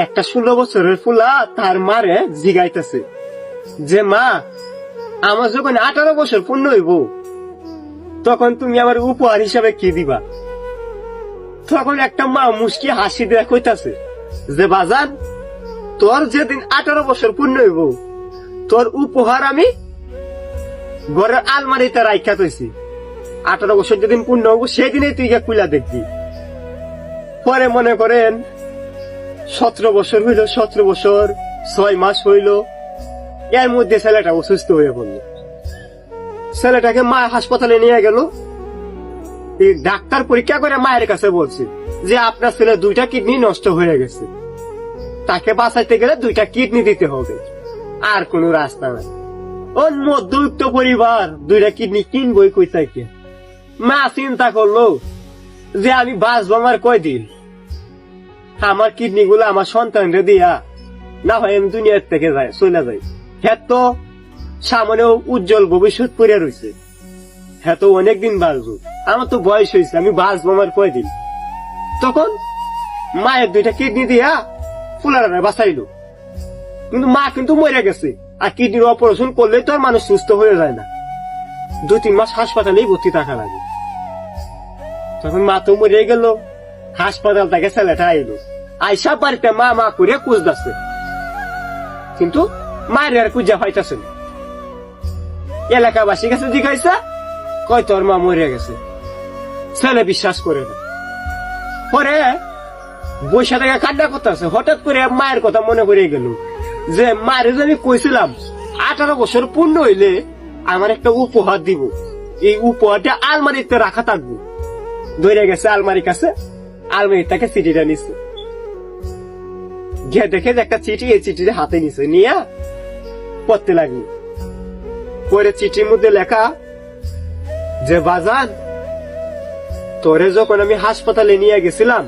একটা 16 বছরের ফুলা তার মারে জিগাইতেছে যে মা, আমার যখন 18 বছর পূর্ণ হইব তখন তুমি আমার উপহার হিসাবে কি দিবা? তখন একটা মা মুস্কি হাসি দেয়া কইতাছে যে বাজান, তোর যেদিন 18 বছর পূর্ণ হইব তোর উপহার আমি ঘরের আলমারিতে রাইখা তৈছি। 18 বছর যেদিন পূর্ণ হইব সেদিনে তুই গিয়ে কুলা দেখবি। পরে মনে করেন 17 বছর হইল, 17 বছর 6 মাস হইল, এর মধ্যে ছেলেটা অসুস্থ হয়ে পড়লো। ছেলেটাকে মা হাসপাতালে নিয়ে গেল। ডাক্তার পরীক্ষা করে মায়ের কাছে বলছে যে আপনার ছেলে 2টা কিডনি নষ্ট হয়ে গেছে, তাকে বাঁচাইতে গেলে 2টা কিডনি দিতে হবে, আর কোন রাস্তা নাই। ওর মধ্যবিত্ত পরিবার 2টা কিডনি কিনবই কই থেকে? মা চিন্তা করলো যে আমি বাঁচবো আমার কয়দিন, আমার কিডনি গুলো আমার সন্তানরে দিয়া না হয় আমি দুনিয়ার থেকে চলে যাই। হ্যাঁ তো সামনেও উজ্জ্বল ভবিষ্যৎ পড়ে রয়েছে, হ্যাঁ তো অনেকদিন বাঁচবো, আমার তো বয়স হয়েছে, আমি বাঁচবো আমার কয়দিন। তখন মায়ের 2টা কিডনি দিয়া ফুলারা বাঁচাইলো, কিন্তু মা কিন্তু মরে গেছে। আর কিডনির অপারেশন করলে তো আর মানুষ সুস্থ হয়ে যায় না, 2-3 মাস হাসপাতালেই ভর্তি থাকা লাগে। তখন মা তো মরে গেল, হাসপাতাল থেকে ছেলেটা আইলো, আইসা বাড়িতে মা মা করে খুঁজতেছে, কিন্তু মায়ের আর খুঁজা পাইতেছে না। এলাকাবাসী কাছে জিজ্ঞাসা কয় তোর মা মরে গেছে, ছেলে বিশ্বাস করে না। পরে বৈশা থেকে কান্না করতেছে, হঠাৎ করে মায়ের কথা মনে পড়ে গেল যে মায়ের যে আমি কইছিলাম 18 বছর পূর্ণ হইলে আমার একটা উপহার দিব, এই উপহারটা আলমারিতে রাখা থাকবো। ধরে গেছে আলমারির কাছে, আলমারি থেকে চিঠিটা নিচ্ছে, গিয়ে দেখে যে একটা চিঠি, এই চিঠিটা হাতে নিছে, নিয়ে পড়তে লাগলো। পরে চিঠির মধ্যে লেখা যে বাজান, তোরে যখন আমি হাসপাতালে নিয়ে গেছিলাম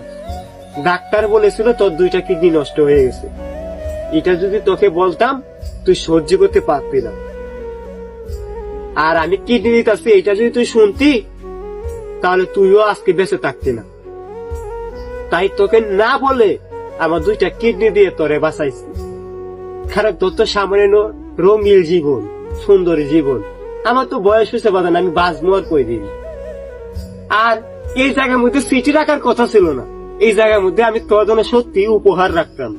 ডাক্তার বলেছিল তোর 2টা কিডনি নষ্ট হয়ে গেছে, এটা যদি তোকে বলতাম তুই সহ্য করতে পারতি না, আর আমি কিডনি দিতেছি এটা যদি তুই শুনতি তাহলে তুইও আজকে বেঁচে থাকতি না। তাই তোকে না বলে আমার 2টা কিডনি দিয়ে তোরে বাঁচাইছি, কারণ তোর তো সামনে রঙিন জীবন, সুন্দর জীবন, আমার তো বয়স হয়েছে বাজান, আমি বাঁচবো আর কই দিন। আর এই জায়গার মধ্যে চিঠি রাখার কথা ছিল না, এই জায়গার মধ্যে আমি তোর জন্য সত্যি উপহার রাখতাম,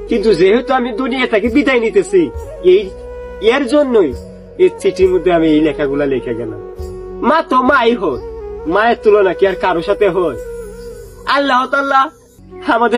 কিন্তু যেহেতু আমি দুনিয়া থেকে বিদায় নিতেছি এর জন্যই এই চিঠির মধ্যে আমি এই লেখাগুলা লিখে গেলাম। মা তো মাই হয়, মায়ের তুলনা কি আর কারোর সাথে হয়? আল্লাহ তাআলা আমাদের